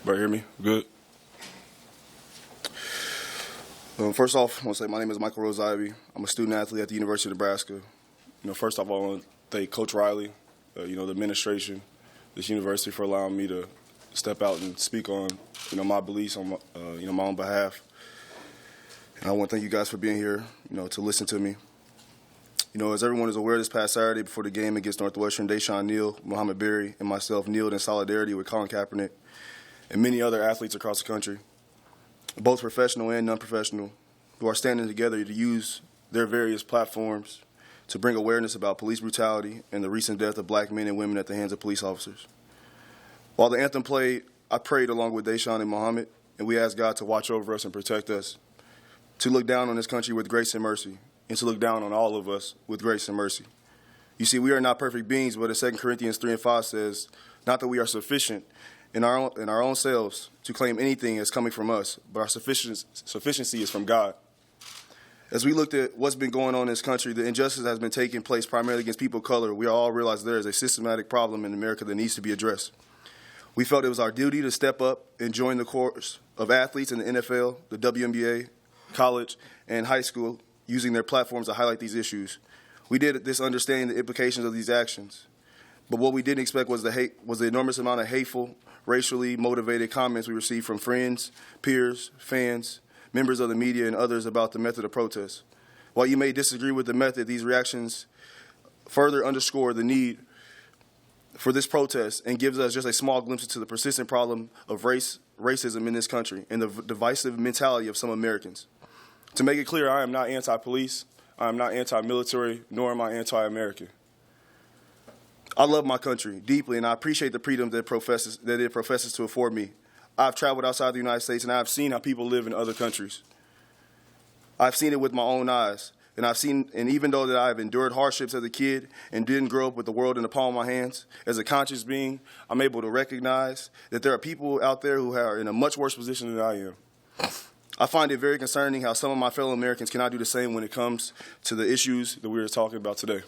Everybody hear me? Good? First off, I want to say my name is Michael Rose-Ivey. I'm a student athlete at the University of Nebraska. First off, I want to thank Coach Riley, the administration, this university for allowing me to step out and speak on, my beliefs on, my own behalf. And I want to thank you guys for being here, to listen to me. As everyone is aware, this past Saturday before the game against Northwestern, Deshaun Neal, Muhammad Berry, and myself kneeled in solidarity with Colin Kaepernick and many other athletes across the country, both professional and non-professional, who are standing together to use their various platforms to bring awareness about police brutality and the recent death of black men and women at the hands of police officers. While the anthem played, I prayed along with Deshaun and Muhammad, and we asked God to watch over us and protect us, to look down on this country with grace and mercy, and to look down on all of us with grace and mercy. You see, we are not perfect beings, but as 2 Corinthians 3:5 says, not that we are sufficient in our own selves to claim anything as coming from us, but our sufficiency is from God. As we looked at what's been going on in this country, the injustice that has been taking place primarily against people of color, we all realize there is a systematic problem in America that needs to be addressed. We felt it was our duty to step up and join the chorus of athletes in the NFL, the WNBA, college, and high school, using their platforms to highlight these issues. We did this understanding the implications of these actions. But what we didn't expect was the enormous amount of hateful, racially motivated comments we received from friends, peers, fans, members of the media, and others about the method of protest. While you may disagree with the method, these reactions further underscore the need for this protest and gives us just a small glimpse into the persistent problem of racism in this country and the divisive mentality of some Americans. To make it clear, I am not anti-police, I am not anti-military, nor am I anti-American. I love my country deeply, and I appreciate the freedom that it professes to afford me. I've traveled outside the United States, and I've seen how people live in other countries. I've seen it with my own eyes, and even though that I've endured hardships as a kid and didn't grow up with the world in the palm of my hands, as a conscious being, I'm able to recognize that there are people out there who are in a much worse position than I am. I find it very concerning how some of my fellow Americans cannot do the same when it comes to the issues that we are talking about today.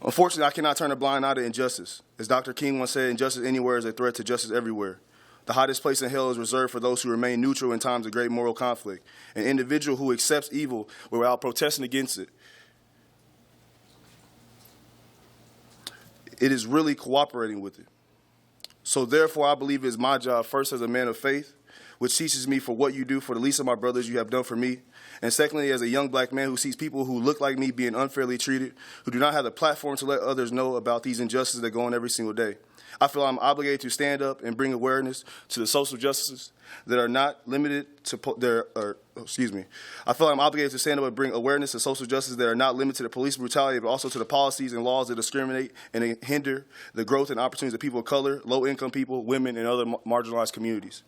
Unfortunately, I cannot turn a blind eye to injustice. As Dr. King once said, injustice anywhere is a threat to justice everywhere. The hottest place in hell is reserved for those who remain neutral in times of great moral conflict. An individual who accepts evil without protesting against it. It is really cooperating with it. So therefore, I believe it is my job, first as a man of faith, which teaches me for what you do for the least of my brothers you have done for me. And secondly, as a young black man who sees people who look like me being unfairly treated, who do not have the platform to let others know about these injustices that go on every single day. I feel I'm obligated to stand up and bring awareness to the social justices that are not limited to I feel I'm obligated to stand up and bring awareness to social justice that are not limited to police brutality, but also to the policies and laws that discriminate and hinder the growth and opportunities of people of color, low-income people, women, and other marginalized communities.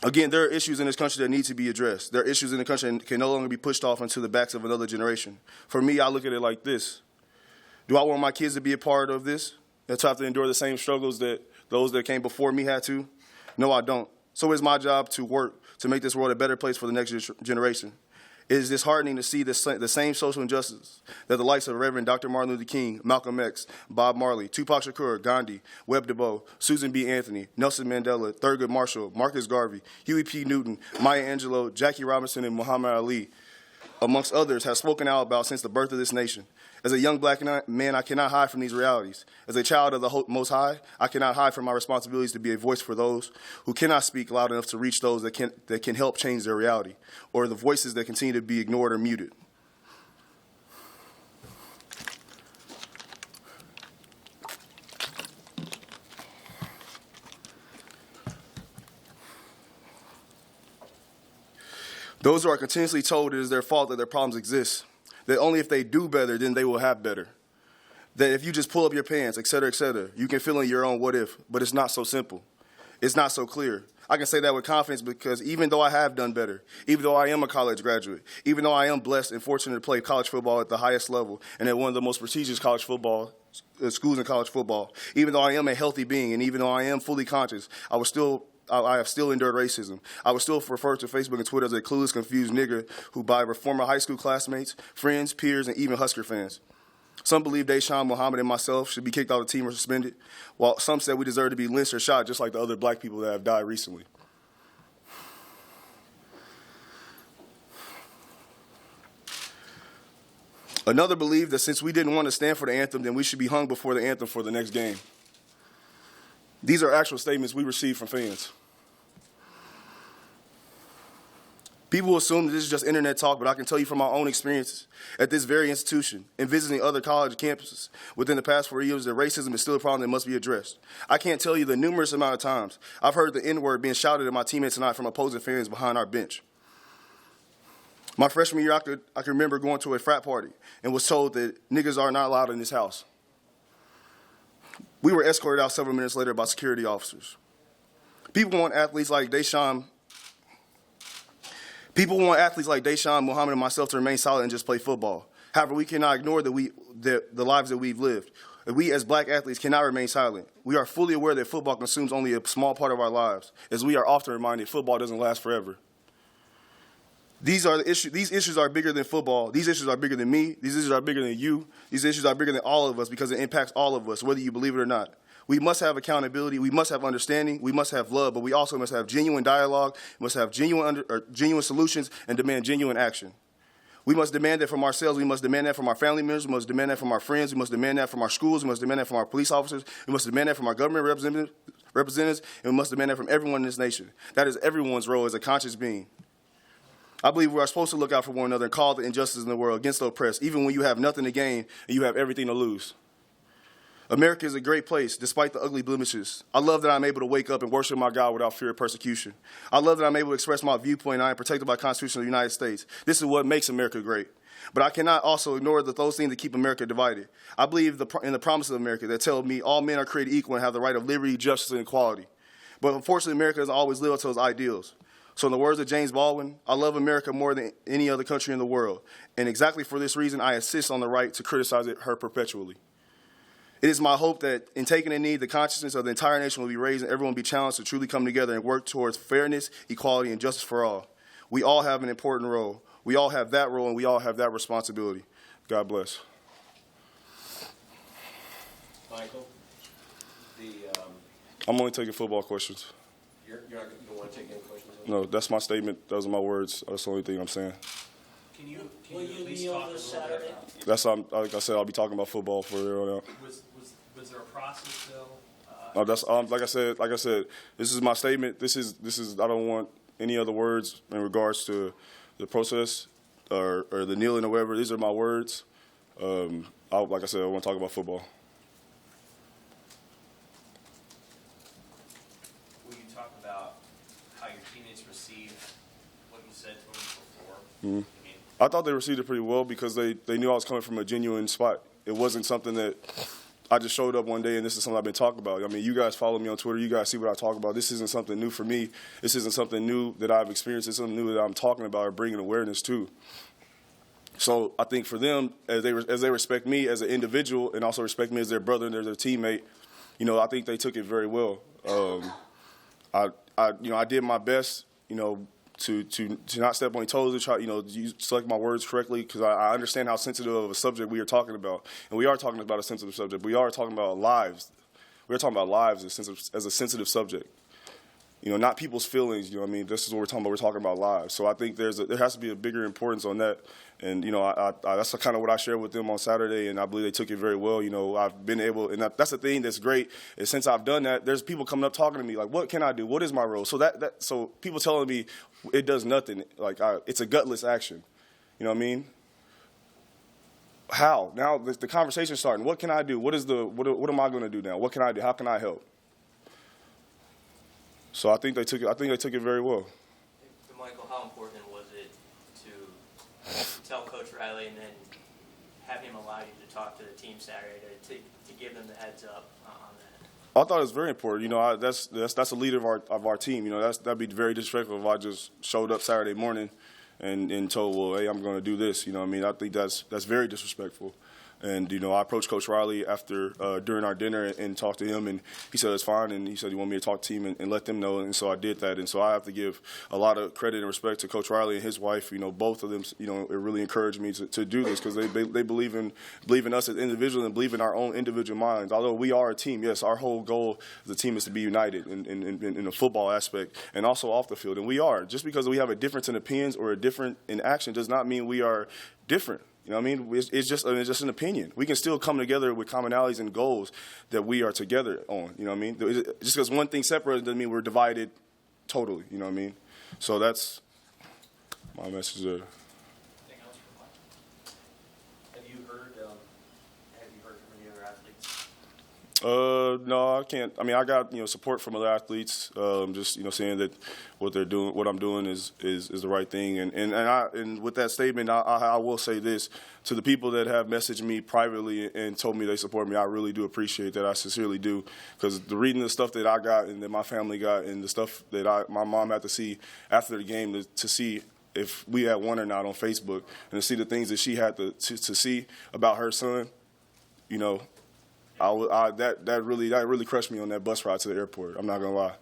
Again, there are issues in this country that need to be addressed. There are issues in the country that can no longer be pushed off into the backs of another generation. For me, I look at it like this. Do I want my kids to be a part of this? To have to endure the same struggles that those that came before me had to? No, I don't. So it's my job to work to make this world a better place for the next generation. It is disheartening to see the same social injustice that the likes of Reverend Dr. Martin Luther King, Malcolm X, Bob Marley, Tupac Shakur, Gandhi, Webb Du Bois, Susan B. Anthony, Nelson Mandela, Thurgood Marshall, Marcus Garvey, Huey P. Newton, Maya Angelou, Jackie Robinson, and Muhammad Ali, amongst others, have spoken out about since the birth of this nation. As a young black man, I cannot hide from these realities. As a child of the Most High, I cannot hide from my responsibilities to be a voice for those who cannot speak loud enough to reach those that can help change their reality, or the voices that continue to be ignored or muted. Those who are continuously told it is their fault that their problems exist, that only if they do better, then they will have better. That if you just pull up your pants, et cetera, you can fill in your own what if, but it's not so simple. It's not so clear. I can say that with confidence because even though I have done better, even though I am a college graduate, even though I am blessed and fortunate to play college football at the highest level and at one of the most prestigious college football schools in college football, even though I am a healthy being and even though I am fully conscious, I have still endured racism. I was still referred to Facebook and Twitter as a clueless, confused nigger who by former high school classmates, friends, peers, and even Husker fans. Some believe Deshaun, Muhammad, and myself should be kicked out of the team or suspended, while some said we deserve to be lynched or shot, just like the other black people that have died recently. Another believed that since we didn't want to stand for the anthem, then we should be hung before the anthem for the next game. These are actual statements we received from fans. People assume that this is just internet talk, but I can tell you from my own experiences at this very institution and visiting other college campuses within the past 4 years that racism is still a problem that must be addressed. I can't tell you the numerous amount of times I've heard the N-word being shouted at my teammates tonight from opposing fans behind our bench. My freshman year, I can remember going to a frat party and was told that niggas are not allowed in this house. We were escorted out several minutes later by security officers. People want athletes like Deshaun, Muhammad, and myself to remain silent and just play football. However, we cannot ignore the lives that we've lived. We as black athletes cannot remain silent. We are fully aware that football consumes only a small part of our lives, as we are often reminded football doesn't last forever. These issues are bigger than football. These issues are bigger than me. These issues are bigger than you. These issues are bigger than all of us because it impacts all of us, whether you believe it or not. We must have accountability. We must have understanding. We must have love, but we also must have genuine dialogue. We must have genuine solutions and demand genuine action. We must demand that from ourselves. We must demand that from our family members. We must demand that from our friends. We must demand that from our schools. We must demand that from our police officers. We must demand that from our government representatives, and we must demand that from everyone in this nation. That is everyone's role as a conscious being. I believe we are supposed to look out for one another and call the injustice in the world against the oppressed, even when you have nothing to gain and you have everything to lose. America is a great place, despite the ugly blemishes. I love that I'm able to wake up and worship my God without fear of persecution. I love that I'm able to express my viewpoint and I am protected by the Constitution of the United States. This is what makes America great. But I cannot also ignore those things that keep America divided. I believe in the promise of America that tells me all men are created equal and have the right of liberty, justice, and equality. But unfortunately, America doesn't always live up to those ideals. So in the words of James Baldwin, I love America more than any other country in the world. And exactly for this reason, I insist on the right to criticize her perpetually. It is my hope that in taking a knee, the consciousness of the entire nation will be raised and everyone will be challenged to truly come together and work towards fairness, equality, and justice for all. We all have an important role. We all have that role and we all have that responsibility. God bless. Michael, I'm only taking football questions. You don't want to take any questions? No, that's my statement. Those are my words. That's the only thing I'm saying. Can you at least talk a little bit about? That's like I said. I'll be talking about football for here on out. Was there a process though? No, that's like I said. This is my statement. This is. I don't want any other words in regards to the process or the kneeling or whatever. These are my words. Like I said, I want to talk about football. Will you talk about how your teammates received what you said to them before? Mm-hmm. I thought they received it pretty well because they knew I was coming from a genuine spot. It wasn't something that I just showed up one day and this is something I've been talking about. I mean, you guys follow me on Twitter. You guys see what I talk about. This isn't something new for me. This isn't something new that I've experienced. It's something new that I'm talking about or bringing awareness to. So I think for them, as they respect me as an individual and also respect me as their brother and their teammate, I think they took it very well. I did my best, to not step on any toes, to try, select my words correctly, because I understand how sensitive of a subject we are talking about. And we are talking about a sensitive subject. We are talking about lives. We're talking about lives as a sensitive subject. Not people's feelings, this is what we're talking about. We're talking about lives. So I think there has to be a bigger importance on that. And, that's kind of what I shared with them on Saturday, and I believe they took it very well. I've been able, and that's the thing that's great, is since I've done that, there's people coming up talking to me, like, what can I do? What is my role? So so people telling me it does nothing, like, it's a gutless action. You know what I mean? How? Now the conversation's starting. What can I do? What am I going to do now? What can I do? How can I help? So I think they took it very well. So Michael, how important was it to tell Coach Riley and then have him allow you to talk to the team Saturday to give them the heads up on that? I thought it was very important. That's the leader of our team. That'd be very disrespectful if I just showed up Saturday morning and told, well, hey, I'm going to do this. I think that's very disrespectful. And, I approached Coach Riley during our dinner and talked to him, and he said it's fine, and he said he wanted me to talk to him and let them know, and so I did that. And so I have to give a lot of credit and respect to Coach Riley and his wife. Both of them, it really encouraged me to do this because they believe in us as individuals and believe in our own individual minds. Although we are a team, yes, our whole goal as a team is to be united in the football aspect and also off the field, and we are. Just because we have a difference in opinions or a different in action does not mean we are different. You know what I mean? It's just an opinion. We can still come together with commonalities and goals that we are together on. You know what I mean? Just because one thing separates doesn't mean we're divided totally. You know what I mean? So that's my message there. Anything else for Mike? Have you heard from any other athletes? No, I can't. I mean, I got support from other athletes. Just saying that what they're doing, what I'm doing is the right thing. And with that statement, I will say this to the people that have messaged me privately and told me they support me. I really do appreciate that. I sincerely do, because the reading the stuff that I got and that my family got and the stuff that my mom had to see after the game to see if we had won or not on Facebook and to see the things that she had to see about her son, that really crushed me on that bus ride to the airport. I'm not gonna lie,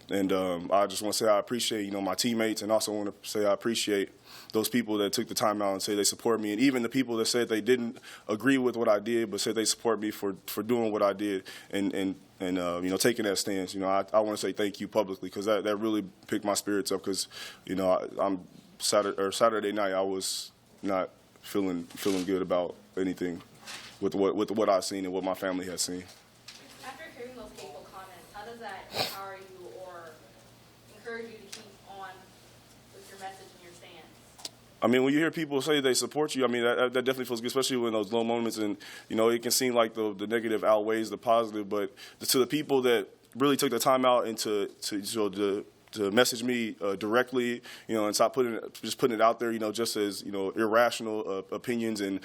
and I just want to say I appreciate my teammates, and also want to say I appreciate those people that took the time out and say they support me, and even the people that said they didn't agree with what I did, but said they support me for doing what I did and taking that stance. I want to say thank you publicly because that really picked my spirits up because I'm Saturday night I was not feeling good about anything with what I've seen and what my family has seen. After hearing those hateful comments, how does that empower you or encourage you to keep on with your message and your stance? I mean, when you hear people say they support you, I mean, that definitely feels good, especially when those low moments and, it can seem like the negative outweighs the positive. But to the people that really took the time out and to message me directly, and stop putting it out there, just as irrational opinions and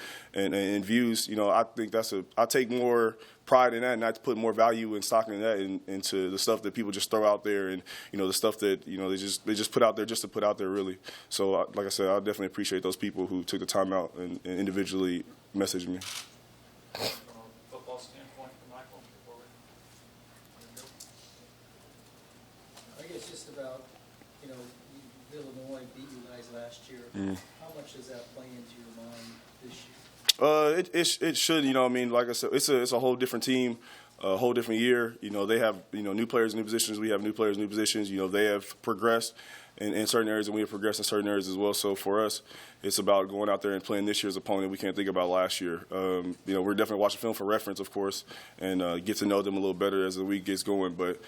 views. I think I take more pride in that, and I put more value in stocking that into the stuff that people just throw out there, and the stuff that they just put out there just to put out there, really. So, like I said, I definitely appreciate those people who took the time out and individually messaged me. From a football standpoint, for Michael, before we I guess just about, Illinois beat you guys last year. How much does that play into your mind this year? It should, like I said, it's a whole different team, a whole different year. They have, new players, new positions. We have new players, new positions. They have progressed in certain areas, and we have progressed in certain areas as well. So for us, it's about going out there and playing this year's opponent. We can't think about last year. We're definitely watching film for reference, of course, and get to know them a little better as the week gets going. But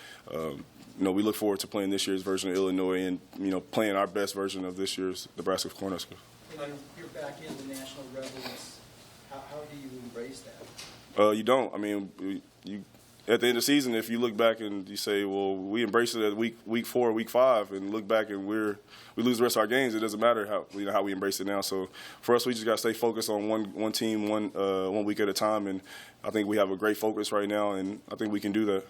we look forward to playing this year's version of Illinois and playing our best version of this year's Nebraska Cornhusker. You're back in the national rebels. How do you embrace that? You don't. I mean, you at the end of the season, if you look back and you say, well, we embraced it at week 4, week 5, and look back and we lose the rest of our games, it doesn't matter how we embrace it now. So for us, we just got to stay focused on one team, one week at a time, and I think we have a great focus right now, and I think we can do that.